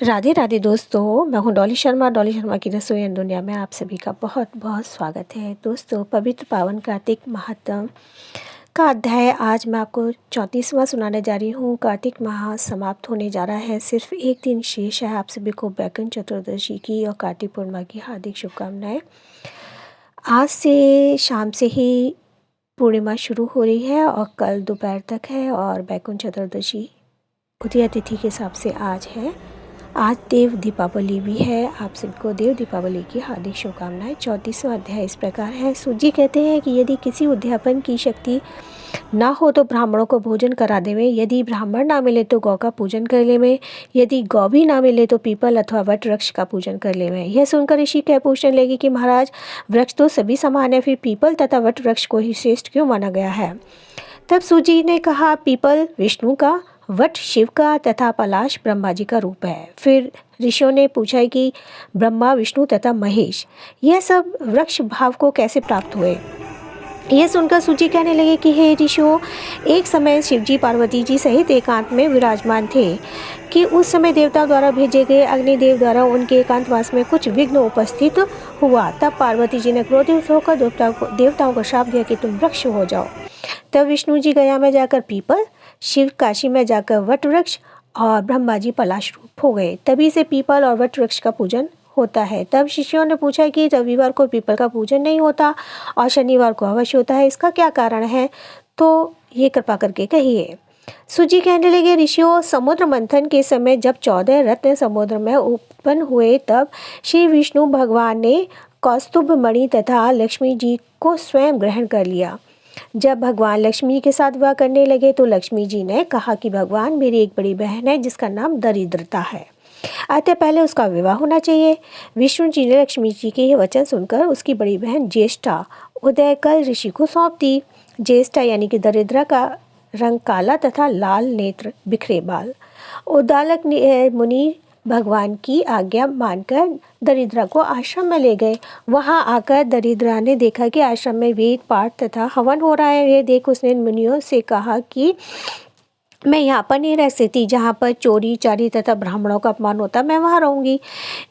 राधे राधे दोस्तों, मैं हूँ डॉली शर्मा की रसोई एंड दुनिया में आप सभी का बहुत बहुत स्वागत है। दोस्तों, पवित्र पावन कार्तिक महात्म का अध्याय आज मैं आपको 34वां सुनाने जा रही हूँ। कार्तिक माह समाप्त होने जा रहा है, सिर्फ एक दिन शेष है। आप सभी को बैकुंठ चतुर्दशी की और कार्तिक पूर्णिमा की हार्दिक शुभकामनाएं। आज से शाम से ही पूर्णिमा शुरू हो रही है और कल दोपहर तक है, और बैकुंठ चतुर्दशी उदया तिथि के हिसाब से आज है। आज देव दीपावली भी है। आप सबको देव दीपावली की हार्दिक शुभकामनाएं। 34वां अध्याय इस प्रकार है। सूत जी कहते हैं कि यदि किसी उद्यापन की शक्ति ना हो तो ब्राह्मणों को भोजन करा देवे। यदि ब्राह्मण ना मिले तो गौ का पूजन कर लेवे। यदि गौ भी ना मिले तो पीपल अथवा वट वृक्ष का पूजन कर लेवे। यह सुनकर ऋषि कह पूछने लगे कि महाराज, वृक्ष तो सभी समान है, फिर पीपल तथा वट वृक्ष को ही श्रेष्ठ क्यों माना गया है? तब सूत जी ने कहा, पीपल विष्णु का, वट शिव का तथा पलाश ब्रह्मा जी का रूप है। फिर ऋषियों ने पूछा कि ब्रह्मा, विष्णु तथा महेश यह सब वृक्ष भाव को कैसे प्राप्त हुए? यह सुनकर सूत जी कहने लगे कि हे ऋषियों, एक समय शिवजी पार्वती जी सहित एकांत में विराजमान थे कि उस समय देवताओं द्वारा भेजे गए अग्निदेव द्वारा उनके एकांतवास में कुछ विघ्न उपस्थित हुआ। तब पार्वती जी ने क्रोधित होकर देवताओं को श्राप दिया कि तुम वृक्ष हो जाओ। तब विष्णु जी गया में जाकर पीपल, शिव काशी में जाकर वट वृक्ष और ब्रह्मा जी पलाश रूप हो गए। तभी से पीपल और वट वृक्ष का पूजन होता है। तब शिष्यों ने पूछा कि रविवार को पीपल का पूजन नहीं होता और शनिवार को अवश्य होता है, इसका क्या कारण है? तो ये कृपा करके कहिए। सूत जी कहने लगे, ऋषियों, समुद्र मंथन के समय जब 14 रत्न समुद्र में उत्पन्न हुए, तब श्री विष्णु भगवान ने कौस्तुभ मणि तथा लक्ष्मी जी को स्वयं ग्रहण कर लिया। जब भगवान लक्ष्मी के साथ विवाह करने लगे तो लक्ष्मी जी ने कहा कि भगवान, मेरी एक बड़ी बहन है जिसका नाम दरिद्रता है, अतः पहले उसका विवाह होना चाहिए। विष्णु जी ने लक्ष्मी जी के ये वचन सुनकर उसकी बड़ी बहन ज्येष्ठा उदयकल ऋषि को सौंप दी। ज्येष्ठा यानी कि दरिद्रा का रंग काला तथा लाल नेत्र, बिखरे बाल। उद्दालक मुनि भगवान की आज्ञा मानकर दरिद्रा को आश्रम में ले गए। वहां आकर दरिद्रा ने देखा कि आश्रम में वेद पाठ तथा हवन हो रहा है। यह देख उसने मुनियों से कहा कि मैं यहाँ पर नहीं रह सकती, जहाँ पर चोरी चारी तथा ब्राह्मणों का अपमान होता मैं वहाँ रहूँगी।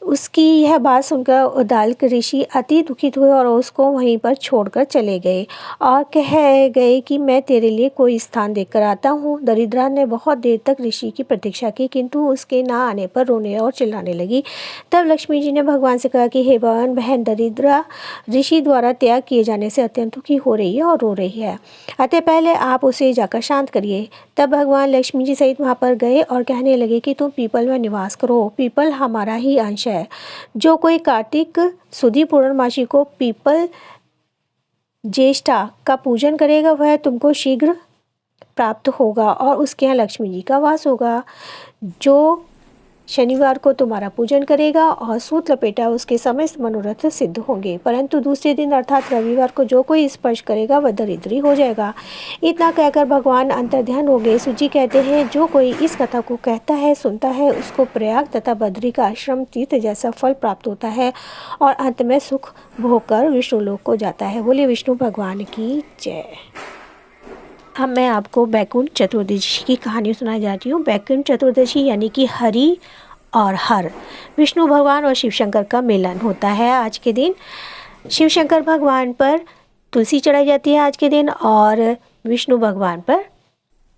उसकी यह बात सुनकर उद्दालक ऋषि अति दुखित हुए और उसको वहीं पर छोड़कर चले गए और कह गए कि मैं तेरे लिए कोई स्थान देखकर आता हूँ। दरिद्रा ने बहुत देर तक ऋषि की प्रतीक्षा की, किंतु उसके ना आने पर रोने और चिल्लाने लगी। तब लक्ष्मी जी ने भगवान से कहा कि हे भगवान, बहन दरिद्रा ऋषि द्वारा त्याग किए जाने से अत्यंत दुखी हो रही है और रो रही है, अतः पहले आप उसे जाकर शांत करिए। तब भगवान लक्ष्मी जी सहित वहाँ पर गए और कहने लगे कि तुम पीपल में निवास करो। पीपल हमारा ही अंश है। जो कोई कार्तिक सुदी पूर्णमासी को पीपल ज्येष्ठा का पूजन करेगा वह तुमको शीघ्र प्राप्त होगा और उसके यहाँ लक्ष्मी जी का वास होगा। जो शनिवार को तुम्हारा पूजन करेगा और सूत लपेटा उसके समस्त मनोरथ सिद्ध होंगे, परंतु दूसरे दिन अर्थात रविवार को जो कोई स्पर्श करेगा वह दरिद्री हो जाएगा। इतना कहकर भगवान अंतर्ध्यान हो गए। सूत जी कहते हैं, जो कोई इस कथा को कहता है, सुनता है, उसको प्रयाग तथा बद्री का आश्रम तीर्थ जैसा फल प्राप्त होता है और अंत में सुख भोग कर विष्णु लोक को जाता है। बोलिए विष्णु भगवान की जय। अब मैं आपको बैकुंठ चतुर्दशी की कहानी सुनाई जाती हूँ। बैकुंठ चतुर्दशी यानी कि हरि और हर, विष्णु भगवान और शिव शंकर का मिलन होता है। आज के दिन शिव शंकर भगवान पर तुलसी चढ़ाई जाती है आज के दिन, और विष्णु भगवान पर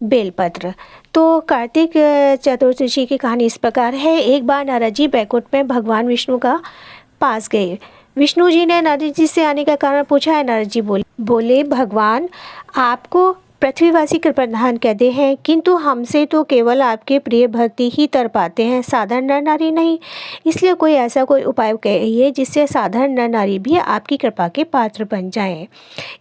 बेलपत्र। तो कार्तिक चतुर्दशी की कहानी इस प्रकार है। एक बार नारद जी बैकुंठ में भगवान विष्णु का पास गए। विष्णु जी ने नारद जी से आने का कारण पूछा है। नारद जी बोले भगवान, आपको पृथ्वीवासी कृपाधान कहते हैं, किंतु हमसे तो केवल आपके प्रिय भक्ति ही तर पाते हैं, साधारण नर नारी नहीं। इसलिए कोई उपाय कहिए जिससे साधारण नर नारी भी आपकी कृपा के पात्र बन जाएं।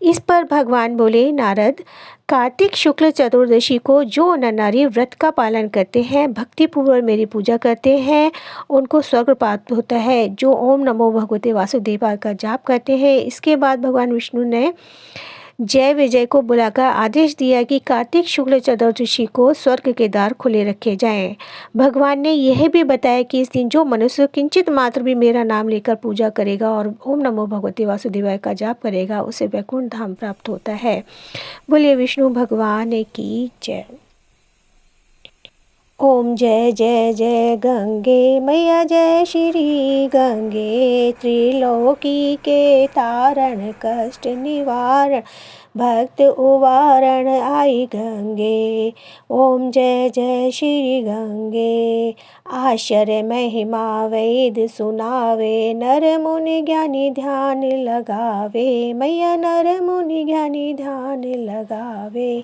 इस पर भगवान बोले, नारद, कार्तिक शुक्ल चतुर्दशी को जो नर नारी व्रत का पालन करते हैं, भक्तिपूर्वक मेरी पूजा करते हैं, उनको स्वर्ग प्राप्त होता है। जो ओम नमो भगवते वासुदेवाय का जाप करते हैं। इसके बाद भगवान विष्णु ने जय विजय को बुलाकर आदेश दिया कि कार्तिक शुक्ल चतुर्दशी को स्वर्ग के द्वार खुले रखे जाएं। भगवान ने यह भी बताया कि इस दिन जो मनुष्य किंचित मात्र भी मेरा नाम लेकर पूजा करेगा और ओम नमो भगवते वासुदेवाय का जाप करेगा, उसे वैकुंठ धाम प्राप्त होता है। बोलिए विष्णु भगवान की जय। ओम जय जय जय गंगे मैया जय श्री गंगे, त्रिलोकी के तारण कष्ट निवारण भक्त उवारण आई गंगे। ओम जय जय श्री गंगे, आश्चर्य महिमा वेद सुनावे, नर मुनि ज्ञानी ध्यान लगावे, मैया नर मुनि ज्ञानी ध्यान लगावे।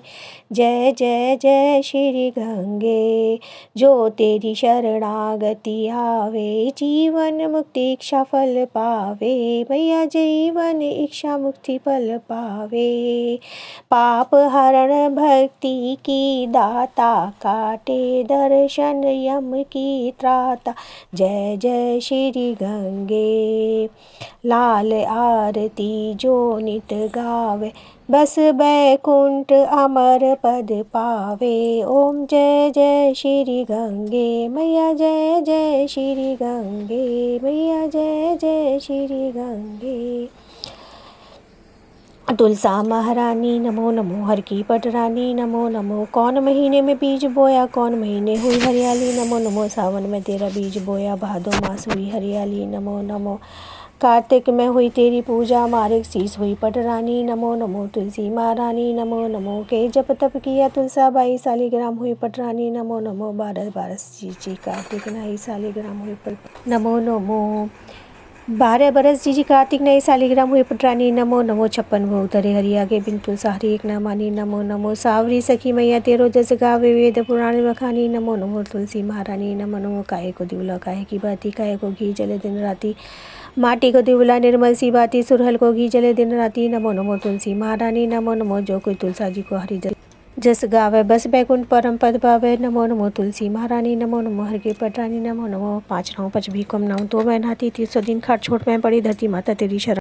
जय जय जय श्री गंगे, जो तेरी शरणागति आवे, जीवन मुक्ति इच्छा फल पावे, मैया जीवन इच्छा मुक्ति फल पावे। पाप हरण भक्ति की दाता, काटे दर्शन यम की त्राता। जय जय श्री गंगे, लाल आरती जो नित गावे, बस बैकुंठ अमर पद पावे। ओम जय जय श्री गंगे मैया जय जय श्री गंगे, मैया जय जय श्री गंगे। तुलसा महारानी नमो नमो, हर की पटरानी नमो नमो, कौन महीने में बीज बोया कौन महीने हुई हरियाली, नमो नमो सावन में तेरा बीज बोया, भादो मास हुई हरियाली, नमो नमो। कार्तिक में हुई तेरी पूजा, मार्ग शीस हुई पटरानी, नमो नमो तुलसी महारानी, नमो नमो। के जप तप किया तुलसा बाई, सालीग्राम हुई पटरानी, नमो नमो। 12 बरस जी कार्तिक नई सालीग्राम हुई नमो नमो। 12 बरस जी कार्तिक नई सालीग्राम हुई पटरानी, नमो नमो। 56 वो उतरे हरिया के बिन तुलसा हरि एक न मानी, नमो नमो। सावरी सखी मैया तेरो जस गावे, वेद पुराण बखानी, नमो नमो तुलसी महारानी, नमो नमो। काहे को दिवला काहे की बाती, काहे को घी जले दिन राती, माटी को दिवला निर्मल सी बाती, सुरहल को घी जले दिन राती, नमो नमो तुलसी महारानी, नमो नमो। जो कोई तुलसा जी को हरि जस गावे, बस बैकुंठ परम पद पावे, नमो नमो तुलसी महारानी, नमो नमो। हर की पटरानी, नमो नमो। 5 नाव 5 भी कम नाव, 2 मैं नहाती 300 दिन खाट छोट में पड़ी धरती माता तेरी शरण।